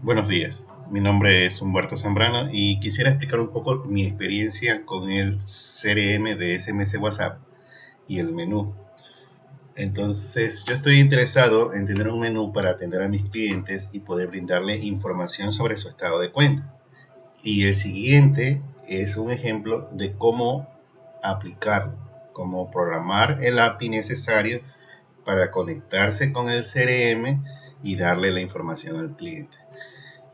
Buenos días, mi nombre es Humberto Zambrano y quisiera explicar un poco mi experiencia con el CRM de SMS WhatsApp y el menú. Entonces, yo estoy interesado en tener un menú para atender a mis clientes y poder brindarle información sobre su estado de cuenta. Y el siguiente es un ejemplo de cómo aplicarlo, cómo programar el API necesario para conectarse con el CRM y darle la información al cliente.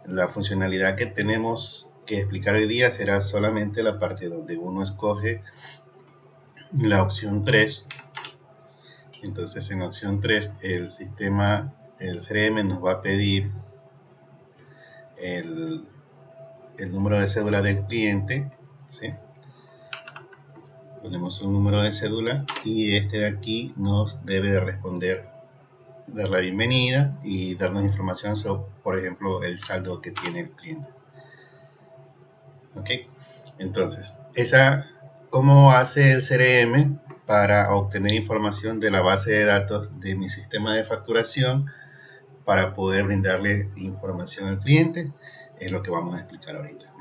La funcionalidad que tenemos que explicar hoy día será solamente la parte donde uno escoge la opción 3. Entonces en la opción 3 el CRM nos va a pedir el, el número de cédula del cliente, ¿sí? Ponemos un número de cédula y este de aquí nos debe de responder, dar la bienvenida y darnos información sobre, por ejemplo, el saldo que tiene el cliente. ¿Ok? Entonces, ¿cómo hace el CRM para obtener información de la base de datos de mi sistema de facturación para poder brindarle información al cliente? Es lo que vamos a explicar ahorita.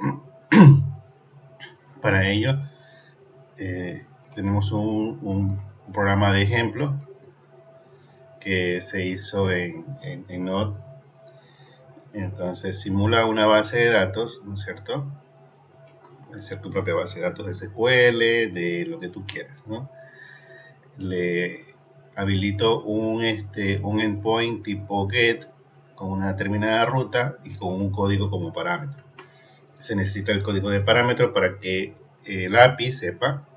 Para ello, tenemos un programa de ejemplo que se hizo en Node. Entonces, simula una base de datos, ¿no es cierto? Hacer tu propia base de datos de SQL, de lo que tú quieras, ¿no? Le habilito un endpoint tipo get con una determinada ruta y con un código como parámetro. Se necesita el código de parámetro para que el API sepa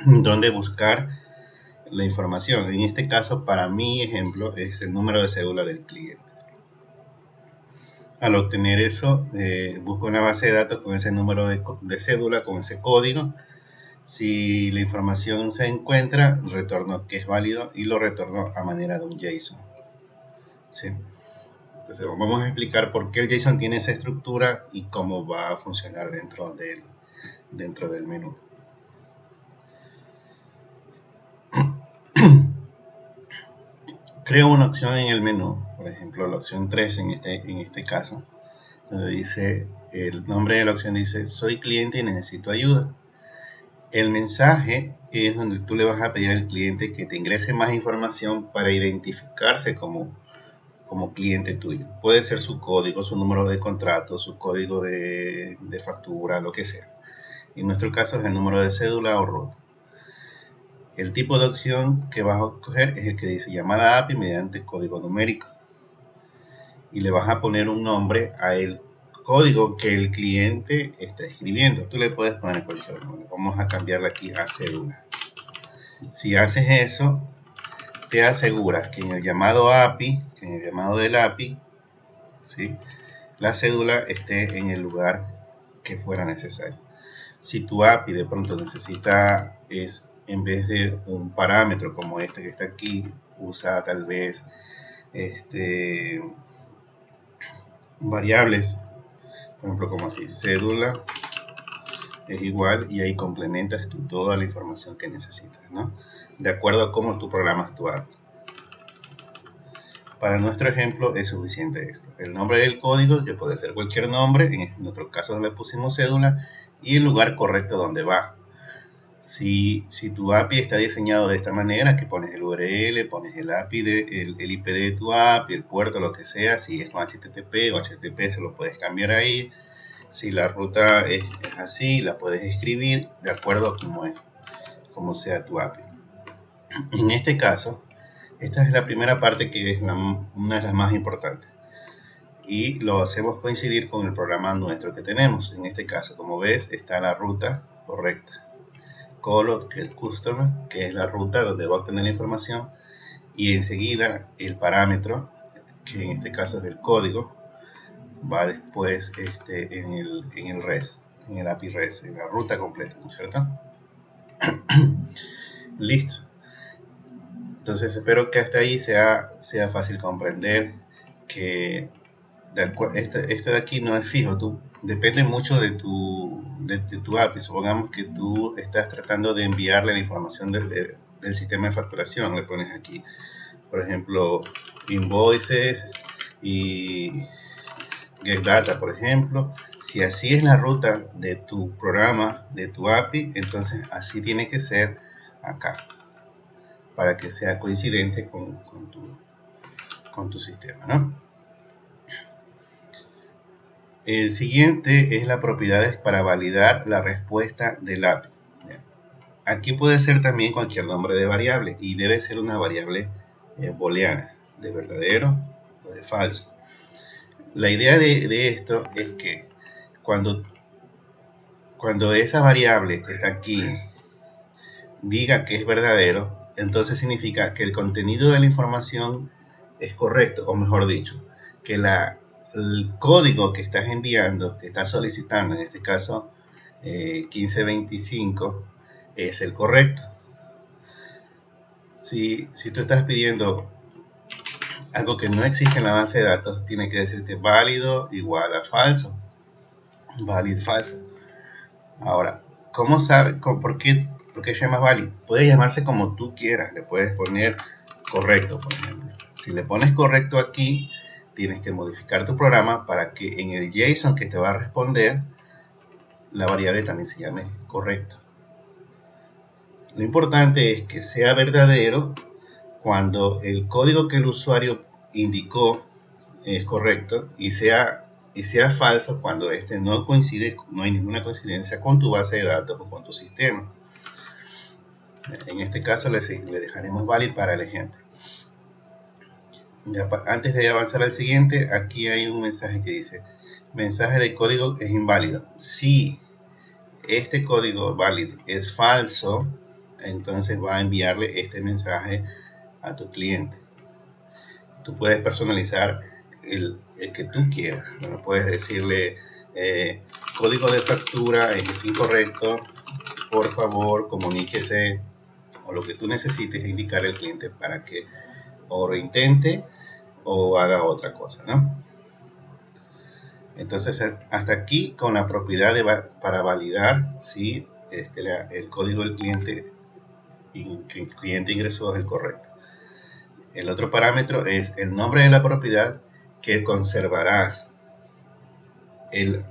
dónde buscar la información. En este caso, para mi ejemplo, es el número de cédula del cliente. Al obtener eso, busco una base de datos con ese número de cédula, con ese código. Si la información se encuentra, retorno que es válido y lo retorno a manera de un JSON. ¿Sí? Entonces vamos a explicar por qué el JSON tiene esa estructura y cómo va a funcionar dentro del menú. Creo una opción en el menú, por ejemplo la opción 3 en este caso, donde dice, el nombre de la opción dice, soy cliente y necesito ayuda. El mensaje es donde tú le vas a pedir al cliente que te ingrese más información para identificarse como cliente tuyo. Puede ser su código, su número de contrato, su código de factura, lo que sea. En nuestro caso es el número de cédula o RUT. El tipo de opción que vas a escoger es el que dice llamada API mediante código numérico. Y le vas a poner un nombre al código que el cliente está escribiendo. Tú le puedes poner cualquier nombre. Vamos a cambiarle aquí a cédula. Si haces eso, te aseguras que en el llamado API, en el llamado del API, ¿sí?, la cédula esté en el lugar que fuera necesario. Si tu API de pronto necesita, en vez de un parámetro como este que está aquí, usa tal vez variables, por ejemplo como así, cédula es igual, y ahí complementas tú toda la información que necesitas, ¿no? De acuerdo a cómo tú programas tu API. Para nuestro ejemplo es suficiente esto. El nombre del código, que puede ser cualquier nombre, en nuestro caso le pusimos cédula, y el lugar correcto donde va. Si tu API está diseñado de esta manera, que pones el URL, pones el API, el IP de tu API, el puerto, lo que sea, si es con HTTP o HTTP, se lo puedes cambiar ahí. Si la ruta es así, la puedes escribir de acuerdo a cómo sea tu API. En este caso, esta es la primera parte que es una de las más importantes. Y lo hacemos coincidir con el programa nuestro que tenemos. En este caso, como ves, está la ruta correcta. Call, que es el customer, que es la ruta donde va a obtener la información. Y enseguida el parámetro, que en este caso es el código, va después en el REST, en el API REST, en la ruta completa, ¿no es cierto? Listo. Entonces espero que hasta ahí sea fácil comprender que esto de aquí no es fijo, depende mucho de tu API. Supongamos que tú estás tratando de enviarle la información del sistema de facturación, le pones aquí, por ejemplo, invoices y get data, por ejemplo. Si así es la ruta de tu programa, de tu API, entonces así tiene que ser acá, para que sea coincidente con tu sistema, ¿no? El siguiente es las propiedades para validar la respuesta del API. Aquí puede ser también cualquier nombre de variable y debe ser una variable booleana, de verdadero o de falso. La idea de esto es que cuando esa variable que está aquí diga que es verdadero, entonces significa que el contenido de la información es correcto, o mejor dicho, que el código que estás enviando, que estás solicitando, en este caso 1525, es el correcto. Si tú estás pidiendo algo que no existe en la base de datos, tiene que decirte válido igual a falso. Válido falso. Ahora, ¿cómo sabe? ¿Por qué se llama válido? Puede llamarse como tú quieras. Le puedes poner correcto, por ejemplo. Si le pones correcto aquí, tienes que modificar tu programa para que en el JSON que te va a responder, la variable también se llame correcto. Lo importante es que sea verdadero cuando el código que el usuario indicó es correcto y sea falso cuando este no coincide, no hay ninguna coincidencia con tu base de datos o con tu sistema. En este caso le dejaremos valid para el ejemplo. Ya, antes de avanzar al siguiente, aquí hay un mensaje que dice: mensaje de código es inválido. Si este código valid es falso, entonces va a enviarle este mensaje a tu cliente. Tú puedes personalizar el que tú quieras. Bueno, puedes decirle código de factura es incorrecto, por favor comuníquese, o lo que tú necesites indicar al cliente para que o reintente o haga otra cosa, ¿no? Entonces hasta aquí con la propiedad para validar si el código del cliente que el cliente ingresó es el correcto. El otro parámetro es el nombre de la propiedad que conservarás. El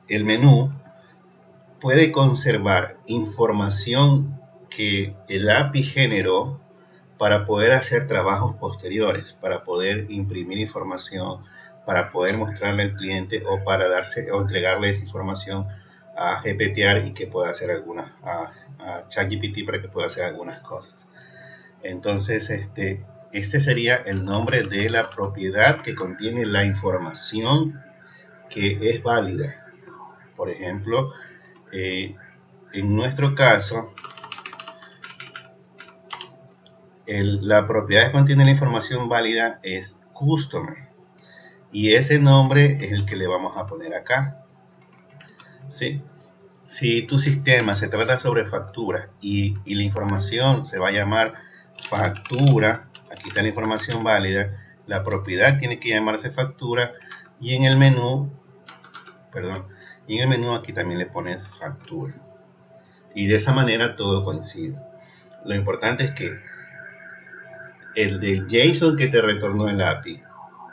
menú puede conservar información que el API generó para poder hacer trabajos posteriores, para poder imprimir información, para poder mostrarle al cliente o para entregarle esa información a GPTR y que pueda hacer a ChatGPT para que pueda hacer algunas cosas. Entonces, este sería el nombre de la propiedad que contiene la información que es válida. Por ejemplo, en nuestro caso, la propiedad que contiene la información válida es customer. Y ese nombre es el que le vamos a poner acá. ¿Sí? Si tu sistema se trata sobre factura y la información se va a llamar factura, aquí está la información válida, la propiedad tiene que llamarse factura y en el menú, aquí también le pones factura. Y de esa manera todo coincide. Lo importante es que el del JSON que te retornó el API,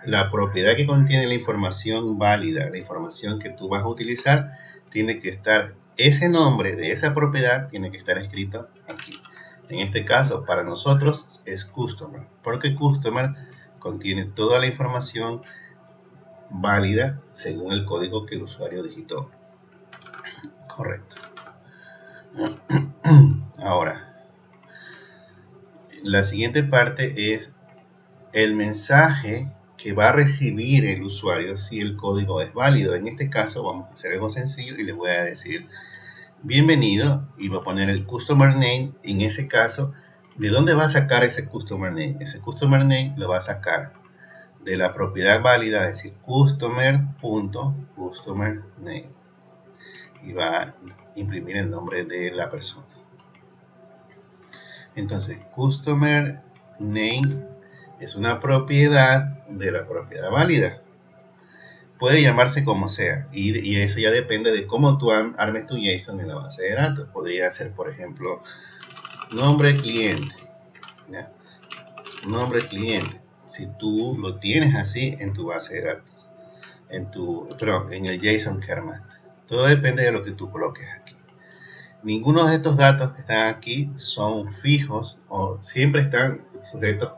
la propiedad que contiene la información válida, la información que tú vas a utilizar, tiene que estar, ese nombre de esa propiedad tiene que estar escrito aquí. En este caso, para nosotros es customer, porque customer contiene toda la información válida según el código que el usuario digitó. Correcto. Ahora, la siguiente parte es el mensaje que va a recibir el usuario si el código es válido. En este caso vamos a hacer algo sencillo y le voy a decir bienvenido y voy a poner el customer name. En ese caso, ¿de dónde va a sacar ese customer name? Ese customer name lo va a sacar de la propiedad válida, es decir, customer.customer name, y va a imprimir el nombre de la persona. Entonces, customer name es una propiedad de la propiedad válida. Puede llamarse como sea y eso ya depende de cómo tú armes tu JSON en la base de datos. Podría ser, por ejemplo, nombre cliente. ¿Ya? Nombre cliente. si tú lo tienes así en tu base de datos, en el JSON Kermat. Todo depende de lo que tú coloques aquí. Ninguno de estos datos que están aquí son fijos o siempre están sujetos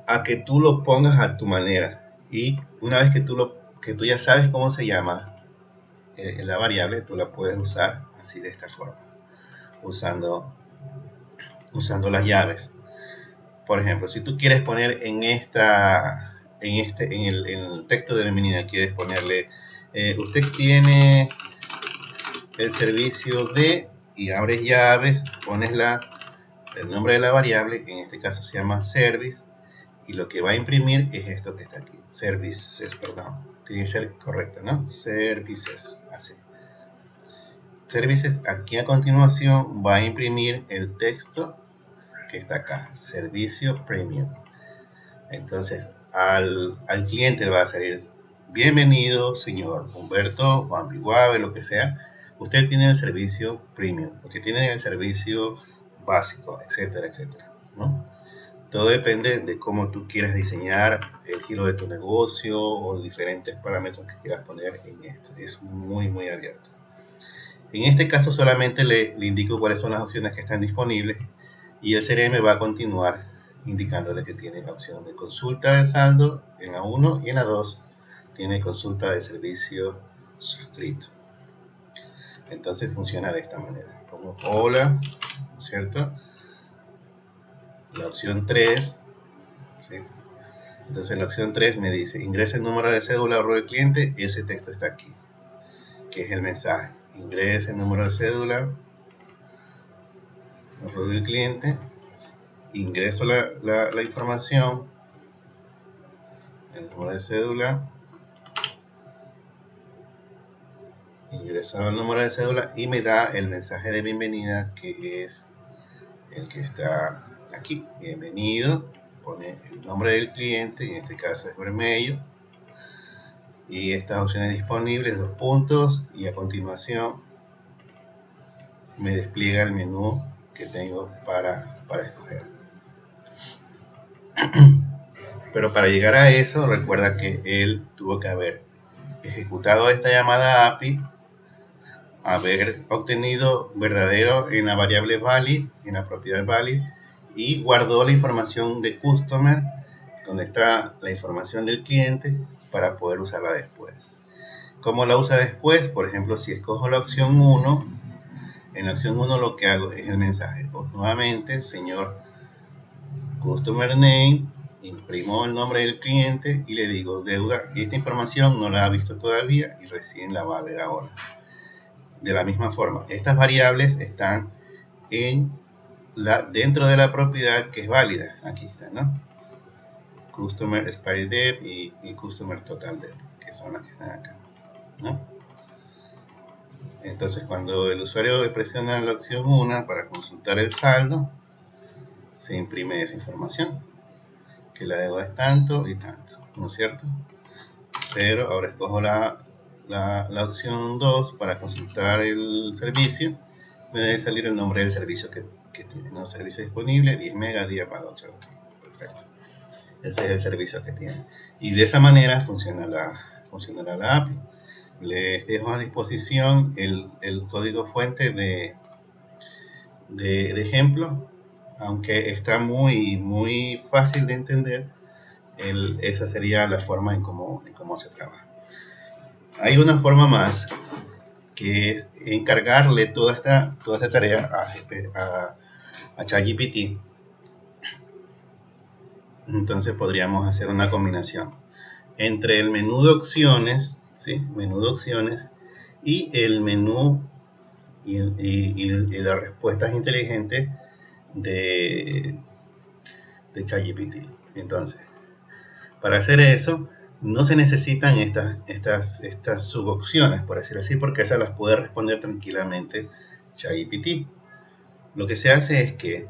a que tú lo pongas a tu manera. Y una vez que tú ya sabes cómo se llama la variable, tú la puedes usar así de esta forma, usando las llaves. Por ejemplo, si tú quieres poner en el texto de bienvenida, quieres ponerle, usted tiene el servicio de, y abres llaves, pones el nombre de la variable, en este caso se llama service, y lo que va a imprimir es esto que está aquí, services, perdón, tiene que ser correcto, ¿no? Services, así. Services, aquí a continuación va a imprimir el texto que está acá, servicio premium. Entonces, al cliente le va a salir, bienvenido, señor Humberto, Juan Piguave, lo que sea. Usted tiene el servicio premium, usted tiene el servicio básico, etcétera, etcétera, ¿no? Todo depende de cómo tú quieras diseñar el giro de tu negocio o diferentes parámetros que quieras poner en esto. Es muy, muy abierto. En este caso solamente le indico cuáles son las opciones que están disponibles y el CRM va a continuar indicándole que tiene la opción de consulta de saldo en la 1 y en la 2 tiene consulta de servicio suscrito. Entonces funciona de esta manera. Como hola, ¿cierto? La opción 3, ¿sí? Entonces en la opción 3 me dice, ingresa el número de cédula o del cliente, y ese texto está aquí, que es el mensaje. Ingresa el número de cédula o del cliente, ingreso la información, el número de cédula, ingreso el número de cédula y me da el mensaje de bienvenida, que es el que está aquí. Bienvenido, pone el nombre del cliente, en este caso es Vermello, y estas opciones disponibles, 2 puntos, y a continuación me despliega el menú que tengo para escoger. Pero para llegar a eso, recuerda que él tuvo que haber ejecutado esta llamada API, haber obtenido verdadero en la variable valid, en la propiedad valid, y guardó la información de customer, donde está la información del cliente, para poder usarla después. ¿Cómo la usa después? Por ejemplo, si escojo la opción 1, en la opción 1 lo que hago es el mensaje. Nuevamente, señor Customer Name, imprimo el nombre del cliente y le digo deuda. Esta información no la ha visto todavía y recién la va a ver ahora. De la misma forma, estas variables están dentro de la propiedad que es válida. Aquí está, ¿no? Customer Expiry Date y Customer Total Date, que son las que están acá, ¿no? Entonces, cuando el usuario presiona la opción 1 para consultar el saldo, se imprime esa información, que la deuda es tanto y tanto, ¿no es cierto? 0, ahora escojo la opción 2 para consultar el servicio, me debe salir el nombre del servicio que tiene, ¿no? Servicio disponible, 10 megas, día para 8. Perfecto. Ese es el servicio que tiene. Y de esa manera funcionará la API. Les dejo a disposición el código fuente de ejemplo, aunque está muy, muy fácil de entender. Esa sería la forma en cómo se trabaja. Hay una forma más, que es encargarle toda esta tarea a ChatGPT. Entonces podríamos hacer una combinación entre el menú de opciones, ¿sí? Menú de opciones y el menú y las respuestas inteligentes de ChatGPT. Entonces, para hacer eso, no se necesitan estas subopciones, por decirlo así, porque esas las puede responder tranquilamente ChatGPT. Lo que se hace es que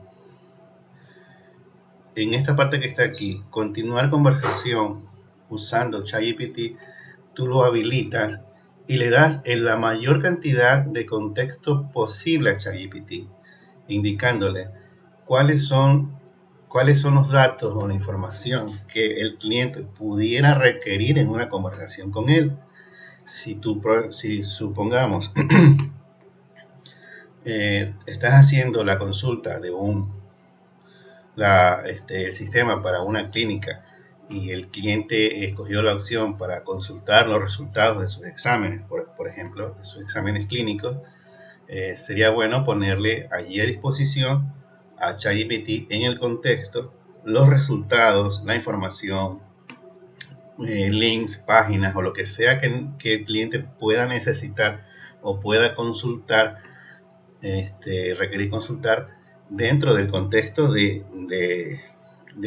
en esta parte que está aquí, continuar conversación usando ChatGPT, tú lo habilitas y le das en la mayor cantidad de contexto posible a ChatGPT, indicándole cuáles son cuáles son los datos o la información que el cliente pudiera requerir en una conversación con él. Si supongamos estás haciendo la consulta de el sistema para una clínica y el cliente escogió la opción para consultar los resultados de sus exámenes, por ejemplo, de sus exámenes clínicos, sería bueno ponerle allí a disposición a ChatGPT en el contexto los resultados, la información, links, páginas o lo que sea que el cliente pueda necesitar o pueda consultar, requerir consultar dentro del contexto de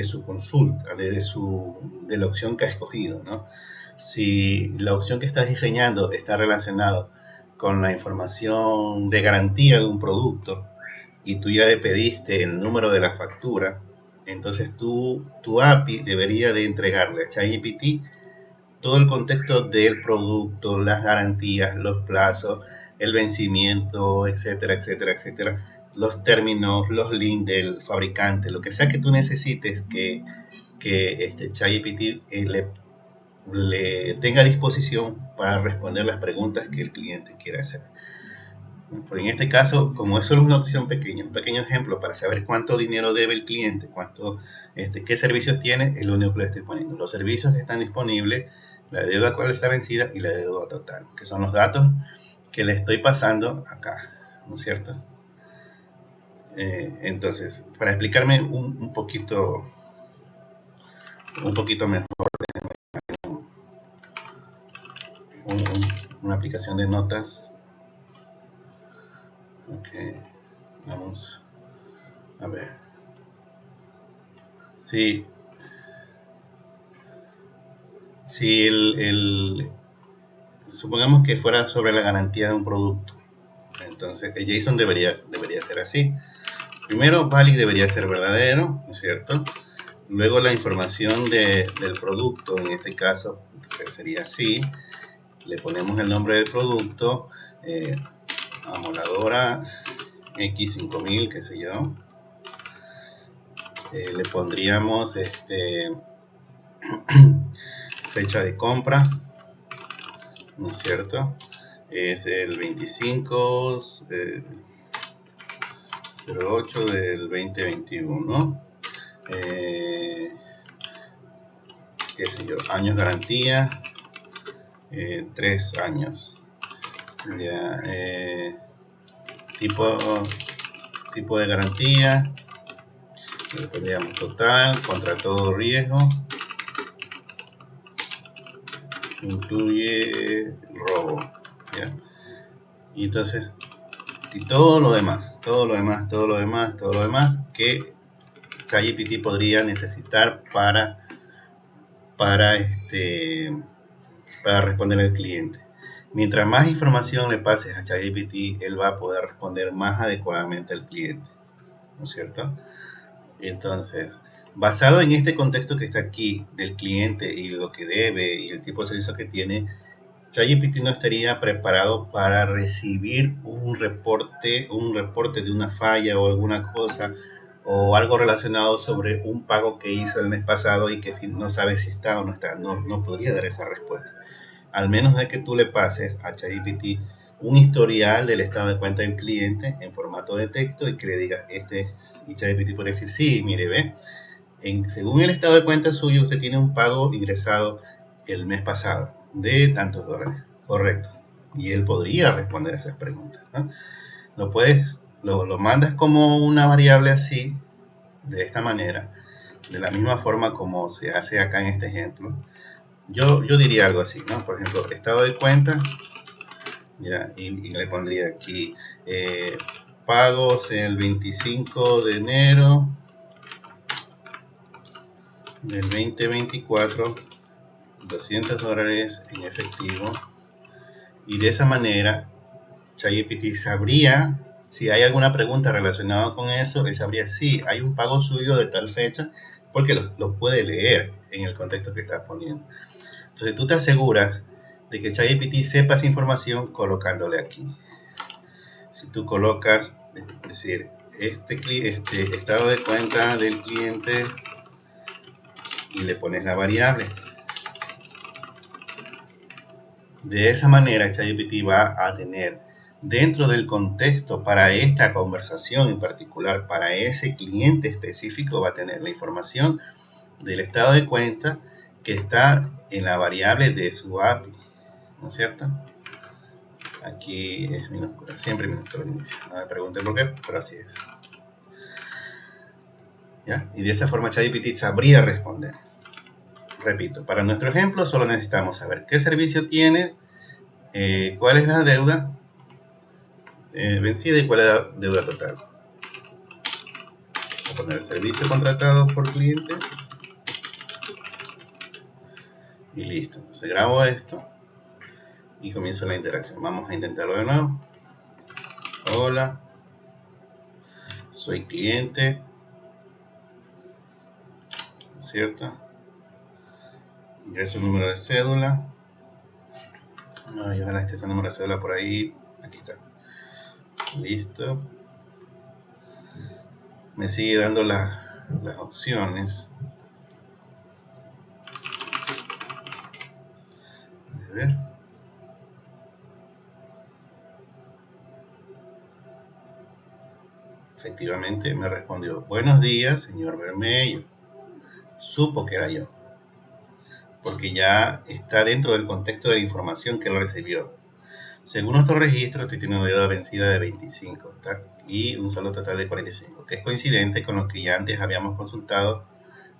su consulta, de la opción que ha escogido, ¿no? Si la opción que estás diseñando está relacionada con la información de garantía de un producto y tú ya le pediste el número de la factura, entonces tu API debería de entregarle a ChatGPT todo el contexto del producto, las garantías, los plazos, el vencimiento, etcétera, etcétera, etcétera, los términos, los links del fabricante, lo que sea que tú necesites que este ChatGPT le tenga a disposición para responder las preguntas que el cliente quiera hacer. Pero en este caso, como es solo una opción pequeña, un pequeño ejemplo para saber cuánto dinero debe el cliente, qué servicios tiene, es lo único que le estoy poniendo. Los servicios que están disponibles, la deuda cuál está vencida y la deuda total, que son los datos que le estoy pasando acá, ¿no es cierto? Entonces, para explicarme un poquito mejor, una aplicación de notas. Ok, vamos a ver. Si supongamos que fuera sobre la garantía de un producto, entonces el JSON debería ser así. Primero, valid debería ser verdadero, ¿no es cierto? Luego la información del producto, en este caso sería así. Le ponemos el nombre del producto, amoladora X5000, qué sé yo. Le pondríamos fecha de compra, ¿no es cierto? Es el 25/08 del 2021. Qué sé yo, años garantía, 3 años. Ya, tipo de garantía, le pondríamos total, contra todo riesgo, incluye robo, ¿ya? Y entonces, y todo lo demás que ChatGPT podría necesitar para responder al cliente. Mientras más información le pases a ChatGPT, él va a poder responder más adecuadamente al cliente, ¿no es cierto? Entonces, basado en este contexto que está aquí del cliente y lo que debe y el tipo de servicio que tiene, ChatGPT no estaría preparado para recibir un reporte de una falla o alguna cosa o algo relacionado sobre un pago que hizo el mes pasado y que no sabe si está o no está. No podría dar esa respuesta. Al menos de que tú le pases a ChatGPT un historial del estado de cuenta del cliente en formato de texto y que le digas y ChatGPT puede decir, sí, mire, ve, según el estado de cuenta suyo, usted tiene un pago ingresado el mes pasado de tantos dólares. Correcto. Y él podría responder esas preguntas, ¿no? Lo mandas como una variable así, de esta manera, de la misma forma como se hace acá en este ejemplo. Yo diría algo así, ¿no? Por ejemplo, estado de cuenta, ya, y le pondría aquí pagos el 25 de enero del 2024, 200 dólares en efectivo. Y de esa manera, ChatGPT sabría si hay alguna pregunta relacionada con eso. Él sabría si hay un pago suyo de tal fecha, porque lo puede leer en el contexto que está poniendo. Entonces tú te aseguras de que ChatGPT sepa esa información colocándole aquí. Si tú colocas, es decir, este estado de cuenta del cliente y le pones la variable. De esa manera, ChatGPT va a tener dentro del contexto para esta conversación en particular, para ese cliente específico, va a tener la información del estado de cuenta que está en la variable de su API, ¿no es cierto? Aquí es minúscula, siempre minúscula al inicio. No me pregunten por qué, pero así es. ¿Ya? Y de esa forma ChatGPT sabría responder. Repito, para nuestro ejemplo solo necesitamos saber qué servicio tiene, cuál es la deuda vencida y cuál es la deuda total. Voy a poner servicio contratado por cliente y listo. Entonces grabo esto y comienzo la interacción. Vamos a intentarlo de nuevo. Hola, soy cliente, ¿cierto? Ingreso el número de cédula. Ay, ojalá esté ese número de cédula por ahí. Aquí está. Listo. Me sigue dando las opciones. A ver. Efectivamente me respondió: buenos días, señor Bermello. Supo que era yo, porque ya está dentro del contexto de la información que él recibió. Según nuestro registro, estoy teniendo una deuda vencida de 25, ¿está? Y un saldo total de 45, que es coincidente con lo que ya antes habíamos consultado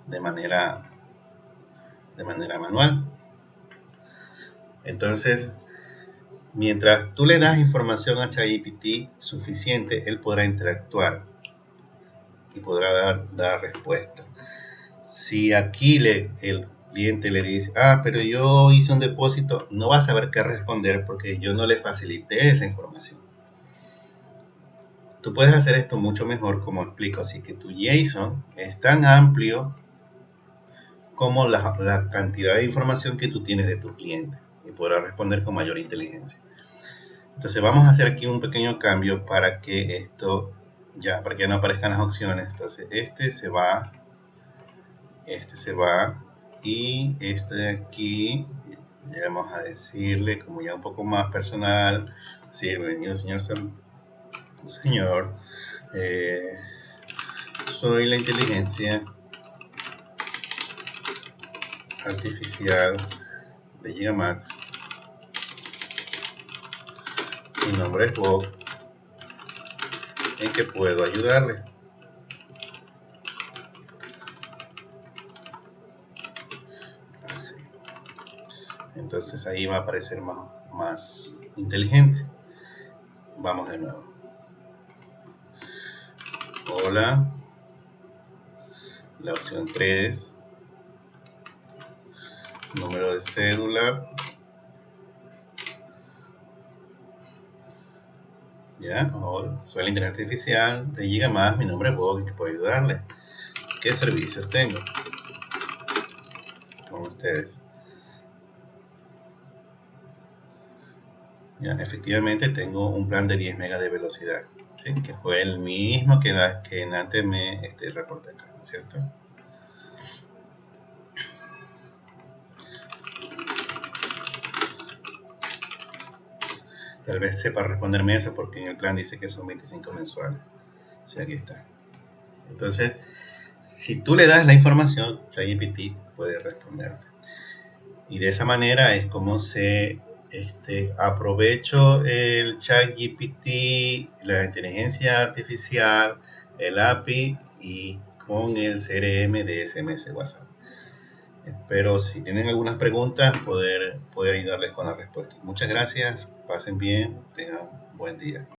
de manera manual. Entonces, mientras tú le das información a ChatGPT suficiente, él podrá interactuar y podrá dar respuesta. Si aquí el cliente le dice: pero yo hice un depósito, no va a saber qué responder porque yo no le facilité esa información. Tú puedes hacer esto mucho mejor, como explico, así que tu JSON es tan amplio como la cantidad de información que tú tienes de tu cliente y podrás responder con mayor inteligencia. Entonces vamos a hacer aquí un pequeño cambio para que esto para que no aparezcan las opciones. Entonces este se va y este de aquí vamos a decirle como ya un poco más personal. Sí, bienvenido señor, soy la inteligencia artificial de Gigamax. Mi nombre es Bob. ¿En qué puedo ayudarle? Así. Entonces ahí va a aparecer más inteligente. Vamos de nuevo. Hola. La opción 3. Número de cédula. Ya, hola. Soy la inteligencia artificial de Gigamax. Mi nombre es Bob. ¿En qué puedo ayudarle? ¿Qué servicios tengo con ustedes? Ya, efectivamente tengo un plan de 10 megas de velocidad, ¿sí? Que fue el mismo que antes me reporté acá, ¿no es cierto? Tal vez sepa responderme eso porque en el plan dice que son 25 mensuales. Sí, aquí está. Entonces, si tú le das la información, ChatGPT puede responderte. Y de esa manera es como se aprovecho el ChatGPT, la inteligencia artificial, el API y con el CRM de SMS WhatsApp. Espero, si tienen algunas preguntas, poder ayudarles con la respuesta. Muchas gracias, pasen bien, tengan un buen día.